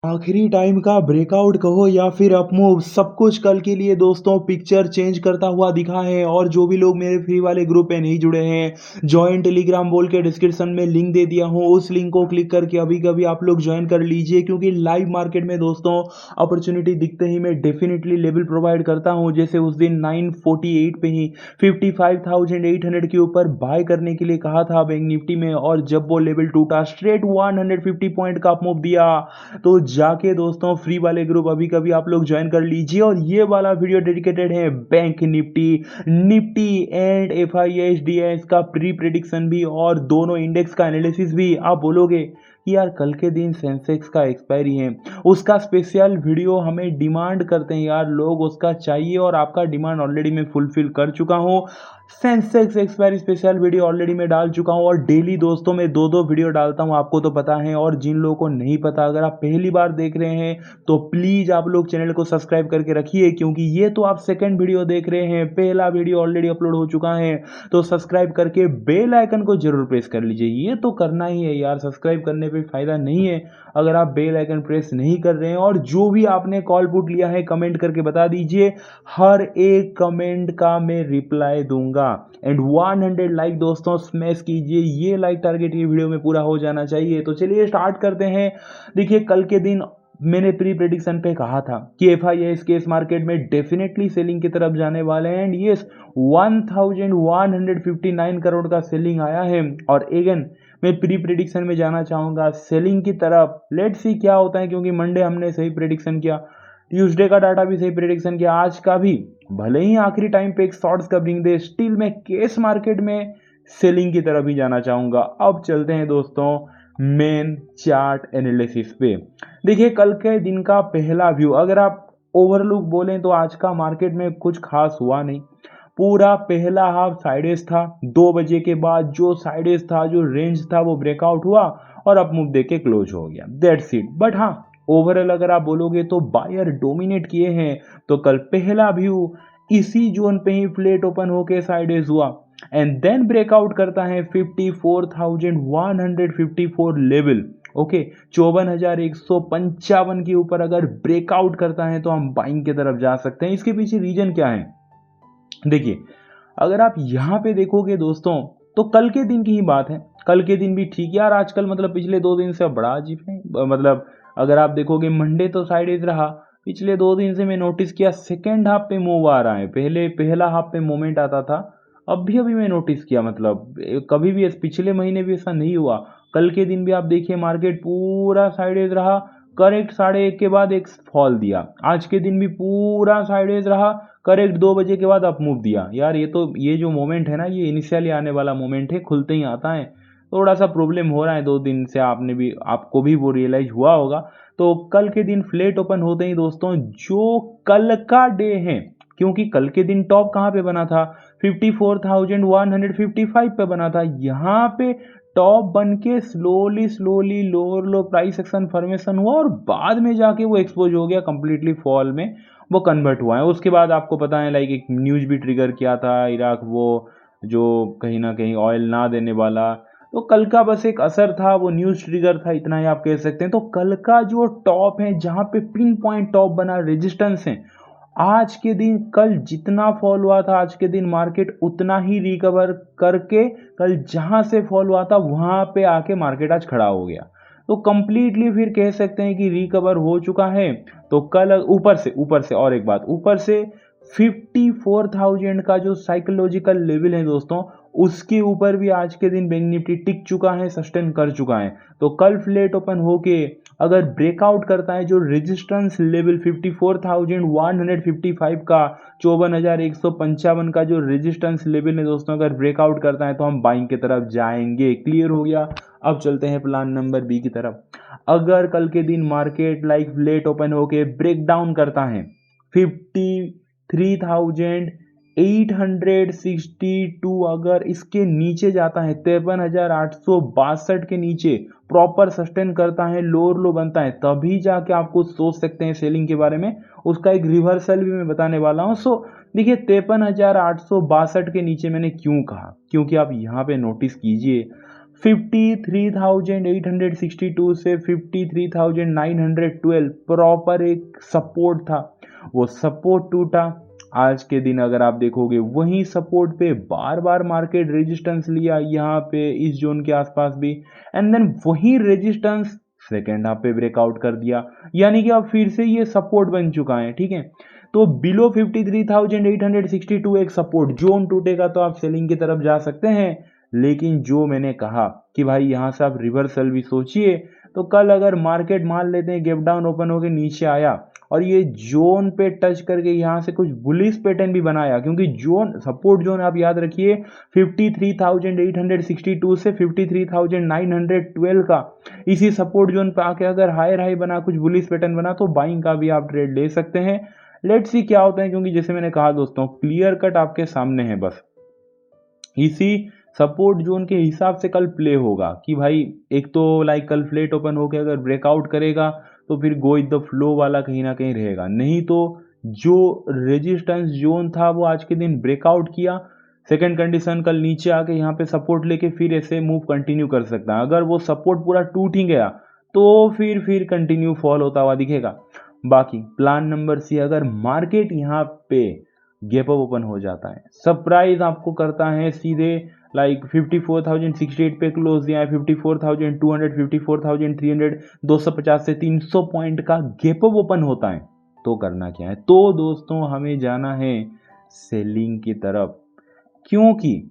आखिरी टाइम का ब्रेकआउट कहो या फिर अपमूव, सब कुछ कल के लिए दोस्तों पिक्चर चेंज करता हुआ दिखा है। और जो भी लोग मेरे फ्री वाले ग्रुप पे नहीं जुड़े हैं, जॉइन टेलीग्राम बोल के डिस्क्रिप्शन में लिंक दे दिया हूँ, उस लिंक को क्लिक करके अभी कभी आप लोग ज्वाइन कर लीजिए, क्योंकि लाइव मार्केट में दोस्तों अपॉर्चुनिटी दिखते ही मैं डेफिनेटली लेवल प्रोवाइड करता हूँ। जैसे उस दिन 948 पे ही 55,800 के ऊपर बाय करने के लिए कहा था बैंक निफ्टी में, और जब वो लेवल टूटा स्ट्रेट 150 पॉइंट का अपमूव दिया। तो जाके दोस्तों फ्री वाले ग्रुप अभी कभी आप लोग ज्वाइन कर लीजिए। और ये वाला वीडियो डेडिकेटेड है बैंक निफ्टी एंड FISDS का प्री प्रिडिक्शन भी, और दोनों इंडेक्स का एनालिसिस भी। आप बोलोगे कि यार कल के दिन सेंसेक्स का एक्सपायरी है, उसका स्पेशल वीडियो हमें डिमांड करते हैं यार लोग, उसका चाहिए, और आपका डिमांड ऑलरेडी मैं फुलफिल कर चुका हूँ। Sensex expiry special video already मैं डाल चुका हूँ, और डेली दोस्तों मैं दो दो वीडियो डालता हूँ, आपको तो पता है। और जिन लोगों को नहीं पता, अगर आप पहली बार देख रहे हैं तो प्लीज़ आप लोग चैनल को सब्सक्राइब करके रखिए, क्योंकि ये तो आप सेकंड वीडियो देख रहे हैं, पहला वीडियो ऑलरेडी अपलोड हो चुका है। तो सब्सक्राइब करके बेल आइकन को जरूर प्रेस कर लीजिए, ये तो करना ही है यार, सब्सक्राइब करने पे फ़ायदा नहीं है अगर आप बेल आइकन प्रेस नहीं कर रहे हैं। और जो भी आपने कॉल पुट लिया है कमेंट करके बता दीजिए, हर एक कमेंट का मैं रिप्लाई दूंगा। एंड 100 लाइक दोस्तों स्मैश कीजिए, ये लाइक टारगेट ये वीडियो में पूरा हो जाना चाहिए। तो चलिए स्टार्ट करते हैं। देखिए कल के दिन मैंने प्री प्रेडिक्शन पे कहा था कि FIS के इस मार्केट में डेफिनेटली सेलिंग की तरफ जाने वाले हैं, एंड यस 1159 करोड़ का सेलिंग आया है। और अगेन मैं प्री प्रेडिक्शन में जाना चाहूंगा सेलिंग की तरफ। लेट्स सी क्या होता है, क्योंकि मंडे हमने सही प्रेडिक्शन किया, ट्यूसडे का डाटा भी सही प्रेडिक्शन किया, आज का भी भले ही आखिरी टाइम पे एक शॉर्ट्स कवरिंग दे, स्टिल मैं केस मार्केट में सेलिंग की तरफ ही जाना चाहूंगा। अब चलते हैं दोस्तों मेन चार्ट एनालिसिस पे। देखिए कल के दिन का पहला व्यू, अगर आप ओवरलुक बोलें तो आज का मार्केट में कुछ खास हुआ नहीं। पूरा पहला हाफ साइडेज था, 2 बजे के बाद जो साइडेज था, जो रेंज था, वो ब्रेकआउट हुआ और अप मूव देके क्लोज हो गया, दैट्स इट। बट हाँ, ओवरऑल अगर आप बोलोगे तो बायर डोमिनेट किए हैं। तो कल पहला व्यू इसी जोन पे ही फ्लेट ओपन होके साइडेज हुआ, एंड देन ब्रेकआउट करता है 54,154 लेवल। ओके, 54,155 के ऊपर अगर ब्रेकआउट करता है तो हम बाइंग की तरफ जा सकते हैं। इसके पीछे रीजन क्या है, देखिए अगर आप यहाँ पे देखोगे दोस्तों, तो कल के दिन की ही बात है। कल के दिन भी ठीक यार, आजकल मतलब पिछले 2 दिन से बड़ा अजीब है। मतलब अगर आप देखोगे मंडे तो साइडेज रहा, पिछले 2 दिन से मैं नोटिस किया सेकेंड हाफ पे मूव आ रहा है। पहले पहला हाफ पे मोमेंट आता था, अभी मैं नोटिस किया, मतलब कभी भी पिछले महीने भी ऐसा नहीं हुआ। कल के दिन भी आप देखिए मार्केट पूरा साइडेज रहा, करेक्ट 1:30 के बाद एक फॉल दिया। आज के दिन भी पूरा साइडेज रहा, करेक्ट 2 बजे के बाद अप मूव दिया। यार ये जो मोमेंट है ना, ये इनिशियली आने वाला मोमेंट है, खुलते ही आता है। थोड़ा सा प्रॉब्लम हो रहा है 2 दिन से, आपको भी वो रियलाइज हुआ होगा। तो कल के दिन फ्लेट ओपन होते ही दोस्तों, जो कल का डे है, क्योंकि कल के दिन टॉप कहाँ पे बना था, 54,155 पे बना था। यहाँ पे टॉप बन के स्लोली स्लोली लोअर लो प्राइस एक्शन फॉर्मेशन हुआ, और बाद में जाके वो एक्सपोज हो गया कंप्लीटली फॉल में, वो कन्वर्ट हुआ है। उसके बाद आपको पता है लाइक एक न्यूज भी ट्रिगर किया था इराक, वो जो कहीं ना कहीं ऑयल ना देने वाला, तो कल का बस एक असर था, वो न्यूज ट्रिगर था, इतना ही आप कह सकते हैं। तो कल का जो टॉप है, जहां पे पिन पॉइंट टॉप बना, रेजिस्टेंस है, आज के दिन कल जितना फॉल हुआ था, आज के दिन मार्केट उतना ही रिकवर करके कल जहां से फॉल हुआ था वहां पे आके मार्केट आज खड़ा हो गया। तो कंप्लीटली फिर कह सकते हैं कि रिकवर हो चुका है। तो कल ऊपर से और एक बात, ऊपर से 54,000 का जो साइकोलॉजिकल लेवल है दोस्तों, उसके ऊपर भी आज के दिन बैंक निफ्टी टिक चुका है, सस्टेन कर चुका है। तो कल फ्लेट ओपन होके अगर ब्रेकआउट करता है जो रेजिस्टेंस लेवल 54,155 का, 54,155 का जो रेजिस्टेंस लेवल है दोस्तों, अगर ब्रेकआउट करता है तो हम बाइंग की तरफ जाएंगे। क्लियर हो गया। अब चलते हैं प्लान नंबर बी की तरफ। अगर कल के दिन मार्केट लाइक फ्लेट ओपन होके ब्रेक डाउन करता है 53,862, अगर इसके नीचे जाता है 53,862 के नीचे प्रॉपर सस्टेन करता है, लोअर लो बनता है, तभी जाके आपको सोच सकते हैं सेलिंग के बारे में। उसका एक रिवर्सल भी मैं बताने वाला हूं। सो देखिए 53,862 के नीचे मैंने क्यों कहा, क्योंकि आप यहाँ पे नोटिस कीजिए 53,862 से 53,912 प्रॉपर एक सपोर्ट था, वो सपोर्ट टूटा। आज के दिन अगर आप देखोगे वही सपोर्ट पे बार बार मार्केट रेजिस्टेंस लिया, यहाँ पे इस जोन के आसपास भी, एंड देन वही रेजिस्टेंस सेकेंड हाफ पे ब्रेकआउट कर दिया, यानी कि अब फिर से ये सपोर्ट बन चुका है। ठीक है, तो बिलो 53,862 एक सपोर्ट जोन टूटेगा तो आप सेलिंग की तरफ जा सकते हैं। लेकिन जो मैंने कहा कि भाई यहाँ से आप रिवर्सल भी सोचिए, तो कल अगर मार्केट मान लेते हैं गैप डाउन ओपन होकर नीचे आया और ये जोन पे टच करके यहाँ से कुछ बुलिश पैटर्न भी बनाया, क्योंकि जोन सपोर्ट जोन आप याद रखिए 53,862 से 53,912 का, इसी सपोर्ट जोन पे आके अगर हायर हाई बना, कुछ बुलिश पैटर्न बना, तो बाइंग का भी आप ट्रेड ले सकते हैं। लेट्स सी क्या होता है, क्योंकि जैसे मैंने कहा दोस्तों क्लियर कट आपके सामने है, बस इसी सपोर्ट जोन के हिसाब से कल प्ले होगा कि भाई एक तो लाइक कल फ्लेट ओपन होकर अगर ब्रेकआउट करेगा तो फिर गो विद द फ्लो वाला कहीं ना कहीं रहेगा, नहीं तो जो रेजिस्टेंस जोन था वो आज के दिन ब्रेकआउट किया, सेकंड कंडीशन कल नीचे आके यहाँ पे सपोर्ट लेके फिर ऐसे मूव कंटिन्यू कर सकता है। अगर वो सपोर्ट पूरा टूट ही गया तो फिर कंटिन्यू फॉल होता हुआ दिखेगा। बाकी प्लान नंबर सी, अगर मार्केट यहाँ पे गैप अप ओपन हो जाता है, सरप्राइज आपको करता है सीधे लाइक 54,068 पे क्लोज दिया है, 54,200, 54,300, 250 से 300 पॉइंट का गैप अप ओपन होता है, तो करना क्या है, तो दोस्तों हमें जाना है सेलिंग की तरफ। क्योंकि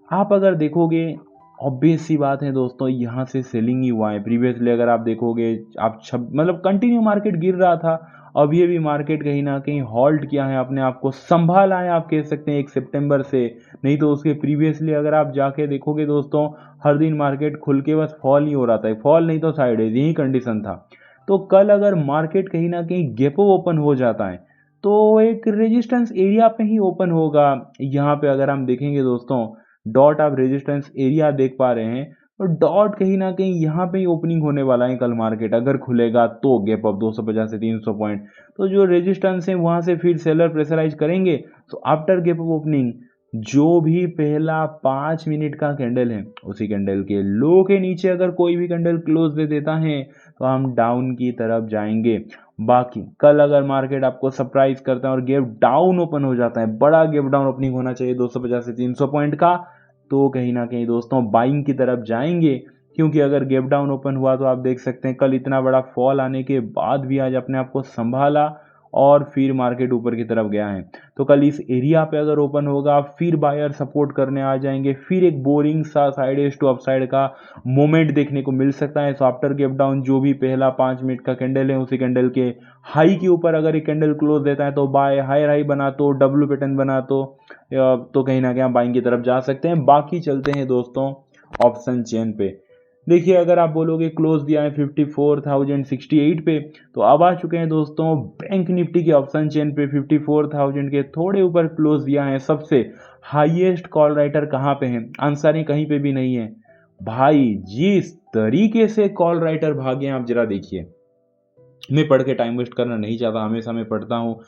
आप अगर देखोगे ऑब्वियस सी बात है दोस्तों, यहाँ से सेलिंग ही हुआ है। प्रीवियसली अगर आप देखोगे आप मतलब कंटिन्यू मार्केट गिर रहा था, अब ये भी मार्केट कहीं ना कहीं हॉल्ट किया है, अपने आप को संभाला है, आप कह सकते हैं 1 सितंबर से। नहीं तो उसके प्रीवियसली अगर आप जाके देखोगे दोस्तों, हर दिन मार्केट खुल के बस फॉल ही हो रहा था, फॉल नहीं तो साइडवेज, यही कंडीशन था। तो कल अगर मार्केट कहीं ना कहीं गैप ओपन हो जाता है तो एक रेजिस्टेंस एरिया पे ही ओपन होगा। यहाँ पे अगर हम देखेंगे दोस्तों, डॉट आप रेजिस्टेंस एरिया देख पा रहे हैं, और डॉट कहीं ना कहीं यहाँ पे ही ओपनिंग होने वाला है कल मार्केट अगर खुलेगा तो, गैप अप 250 से 300 पॉइंट, तो जो रेजिस्टेंस है वहाँ से फिर सेलर प्रेशराइज करेंगे। तो आफ्टर गैप अप ओपनिंग जो भी पहला 5 मिनट का कैंडल है, उसी कैंडल के लो के नीचे अगर कोई भी कैंडल क्लोज दे देता है तो हम डाउन की तरफ जाएंगे। बाकी कल अगर मार्केट आपको सरप्राइज करता है और गैप डाउन ओपन हो जाता है, बड़ा गैप डाउन ओपनिंग होना चाहिए 250 से 300 पॉइंट का, तो कहीं ना कहीं दोस्तों बाइंग की तरफ जाएंगे। क्योंकि अगर गैप डाउन ओपन हुआ तो आप देख सकते हैं कल इतना बड़ा फॉल आने के बाद भी आज अपने आप को संभाला और फिर मार्केट ऊपर की तरफ गया है। तो कल इस एरिया पे अगर ओपन होगा फिर बायर सपोर्ट करने आ जाएंगे, फिर एक बोरिंग सा साइड टू अपसाइड का मोमेंट देखने को मिल सकता है। सो आफ्टर गैप डाउन जो भी पहला 5 मिनट का कैंडल है, उसी कैंडल के हाई के ऊपर अगर एक कैंडल क्लोज देता है तो बाय, हायर हाई बना तो, डब्ल्यू पैटर्न बना तो कहीं ना कहीं बाइंग की तरफ जा सकते हैं। बाकी चलते हैं दोस्तों ऑप्शन चेन पे। देखिए अगर आप बोलोगे क्लोज दिया है 54,068 पे, तो अब आ चुके हैं दोस्तों बैंक निफ्टी के ऑप्शन चेन पे 54,000 के थोड़े ऊपर क्लोज दिया है। सबसे हाईएस्ट कॉल राइटर कहाँ पे है? आंसर ही कहीं पे भी नहीं है भाई। जिस तरीके से कॉल राइटर भागे आप जरा देखिए, मैं पढ़ के टाइम वेस्ट करना नहीं चाहता, हमेशा मैं पढ़ता हूँ,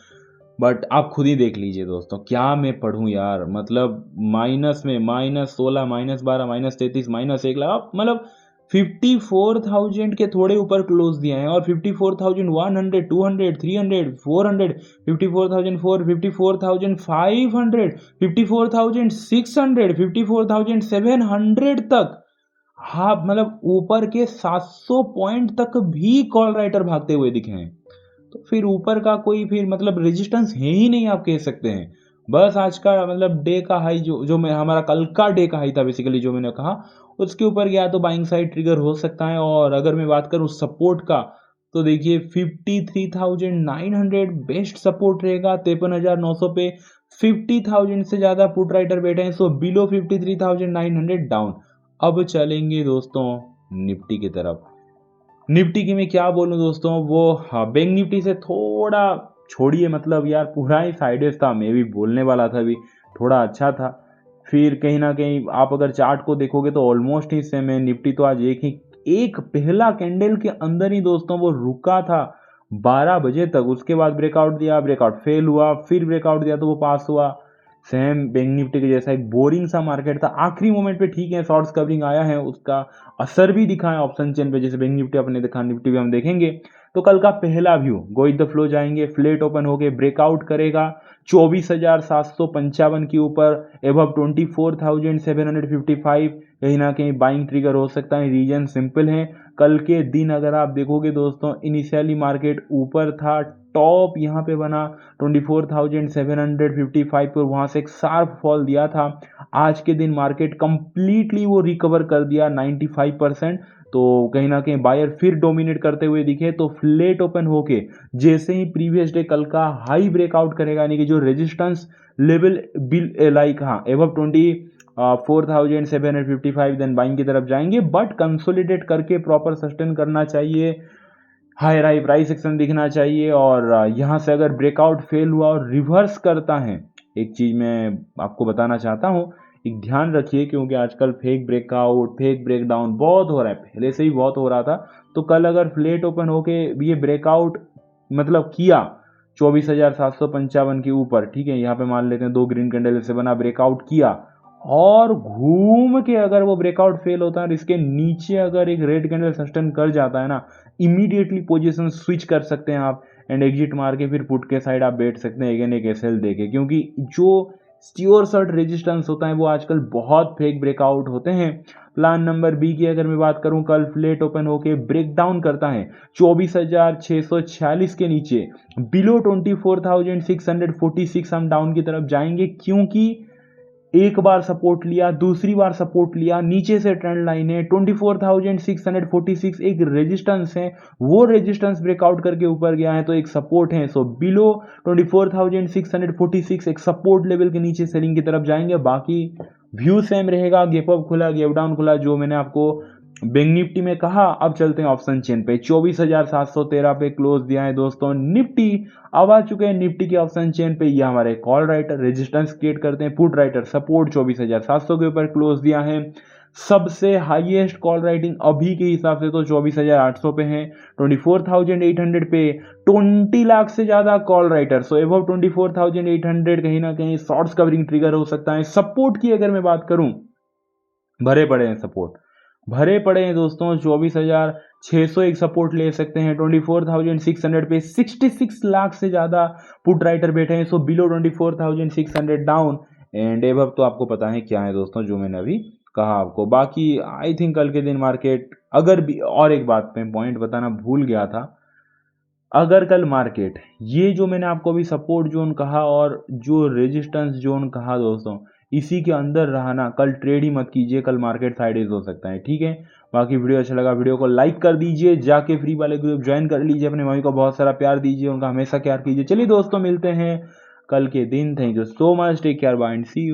बट आप खुद ही देख लीजिए दोस्तों, क्या मैं पढ़ूं यार। मतलब माइनस में -16, -12, -33, -1 लाख, मतलब 54,000 के थोड़े ऊपर क्लोज दिया है। और 54,100, 200, 300, 400, 54,400, 54,500, 54,600, 54,700 तक, हाँ मतलब ऊपर के 700 पॉइंट तक भी कॉल राइटर भागते हुए दिखे हैं। तो फिर ऊपर का कोई फिर मतलब रेजिस्टेंस है ही नहीं, आप कह सकते हैं। बस आज का मतलब डे का हाई जो मैं, हमारा कल का डे का हाई था बेसिकली, जो मैंने कहा उसके ऊपर गया तो बाइंग साइड ट्रिगर हो सकता है। और अगर मैं बात करूं सपोर्ट का, तो देखिए 53,900 बेस्ट सपोर्ट रहेगा, 53,900 पे 50,000 से ज़्यादा पुट राइटर बैठे हैं। So below 53,900 down. अब चलेंगे दोस्तों निफ्टी की तरफ। निफ्टी की मैं क्या बोलूं दोस्तों, वो हाँ बैंक निफ्टी से थोड़ा छोड़िए, मतलब यार पूरा ही साइडेज था, मैं भी बोलने वाला था भी, थोड़ा अच्छा था। फिर कहीं ना कहीं आप अगर चार्ट को देखोगे तो ऑलमोस्ट ही सेम है। निफ्टी तो आज एक पहला कैंडल के अंदर ही दोस्तों वो रुका था 12 बजे तक, उसके बाद ब्रेकआउट दिया, ब्रेकआउट फेल हुआ, फिर ब्रेकआउट दिया तो वो पास हुआ। सेम बैंक निफ्टी के जैसा एक बोरिंग सा मार्केट था। आखिरी मोमेंट पे ठीक है शॉर्ट्स कवरिंग आया है, उसका असर भी दिखा है ऑप्शन चेन पे, जैसे बैंक निफ्टी अपने देखा, निफ्टी भी हम देखेंगे। तो कल का पहला view go with the flow जाएंगे, फ्लैट ओपन होके ब्रेकआउट करेगा 24,755 के ऊपर, एबव 24,755, कहीं ना कहीं बाइंग ट्रिगर हो सकता है। रीजन सिंपल है, कल के दिन अगर आप देखोगे दोस्तों, इनिशियली मार्केट ऊपर था, टॉप यहाँ पे बना 24,755 पर, वहाँ से एक शार्प फॉल दिया था। आज के दिन मार्केट कंप्लीटली वो रिकवर कर दिया 95%। तो कहीं ना कहीं बायर फिर डोमिनेट करते हुए दिखे। तो फ्लैट ओपन होके जैसे ही प्रीवियस डे कल का हाई ब्रेकआउट करेगा, यानी कि जो रेजिस्टेंस लेवल बिल लाइक हाँ एबव 24,755, देन बाइंग की तरफ जाएंगे, बट कंसोलिडेट करके प्रॉपर सस्टेन करना चाहिए, हायर हाई प्राइस एक्शन दिखना चाहिए। और यहाँ से अगर ब्रेकआउट फेल हुआ और रिवर्स करता है, एक चीज़ मैं आपको बताना चाहता हूँ, एक ध्यान रखिए, क्योंकि आजकल फेक ब्रेकआउट फेक ब्रेकडाउन बहुत हो रहा है, पहले से ही बहुत हो रहा था। तो कल अगर फ्लैट ओपन होके ये ब्रेकआउट मतलब किया 24,755 के ऊपर, ठीक है, यहाँ पे मान लेते हैं 2 ग्रीन कैंडल से बना ब्रेकआउट किया, और घूम के अगर वो ब्रेकआउट फेल होता है और इसके नीचे अगर एक रेड कैंडल सस्टेन कर जाता है ना, इमीडिएटली पोजीशन स्विच कर सकते हैं आप, एंड एग्जिट मार के फिर पुट के साइड आप बैठ सकते हैं अगेन एक एसएल देके। क्योंकि जो स्ट्योर शॉर्ट रेजिस्टेंस होता है वो आजकल बहुत फेक ब्रेकआउट होते हैं। प्लान नंबर बी की अगर मैं बात करूं, कल फ्लैट ओपन होके ब्रेक डाउन करता है 24,646 के नीचे, बिलो 24,646 हम डाउन की तरफ जाएंगे, क्योंकि एक बार सपोर्ट लिया, दूसरी बार सपोर्ट लिया, नीचे से ट्रेंड लाइन है, 24,646 एक रेजिस्टेंस है, वो रेजिस्टेंस ब्रेकआउट करके ऊपर गया है तो एक सपोर्ट है। सो बिलो 24,646 एक सपोर्ट लेवल के नीचे सेलिंग की तरफ जाएंगे। बाकी व्यू सेम रहेगा, गैप अप खुला, गैप डाउन खुला, जो मैंने आपको बैंक निफ्टी में कहा। अब चलते हैं ऑप्शन चेन पे, 24,713 पे क्लोज दिया है दोस्तों निफ्टी। अब आ चुके हैं निफ्टी के ऑप्शन चेन पे, ये हमारे कॉल राइटर रेजिस्टेंस क्रिएट करते हैं, पुट राइटर सपोर्ट 24,700 के ऊपर क्लोज दिया है। सबसे हाईएस्ट कॉल राइटिंग अभी के हिसाब से तो 24,800 पे है, 24,800 पे 20 लाख से ज्यादा कॉल राइटर, सो एबव 24,800 कहीं ना कहीं शॉर्ट्स कवरिंग ट्रिगर हो सकता है। सपोर्ट की अगर मैं बात करूं, भरे पड़े हैं सपोर्ट, भरे पड़े हैं दोस्तों, 24,600 एक सपोर्ट ले सकते हैं, 24,600 पे 66 लाख से ज़्यादा पुट राइटर बैठे हैं। So below 24,600 down, and above तो आपको पता है क्या है दोस्तों, जो मैंने अभी कहा आपको। बाकी आई थिंक कल के दिन मार्केट अगर भी, और एक बात पे पॉइंट बताना भूल गया था, अगर कल मार्केट ये जो मैंने आपको अभी सपोर्ट जोन कहा और जो रेजिस्टेंस जोन कहा दोस्तों, इसी के अंदर रहा ना, कल ट्रेड ही मत कीजिए, कल मार्केट साइडेज हो सकता है, ठीक है। बाकी वीडियो अच्छा लगा, वीडियो को लाइक कर दीजिए, जाके फ्री वाले ग्रुप ज्वाइन कर लीजिए, अपने मम्मी को बहुत सारा प्यार दीजिए, उनका हमेशा प्यार कीजिए। चलिए दोस्तों, मिलते हैं कल के दिन, thank you so much, take care, bye and see you.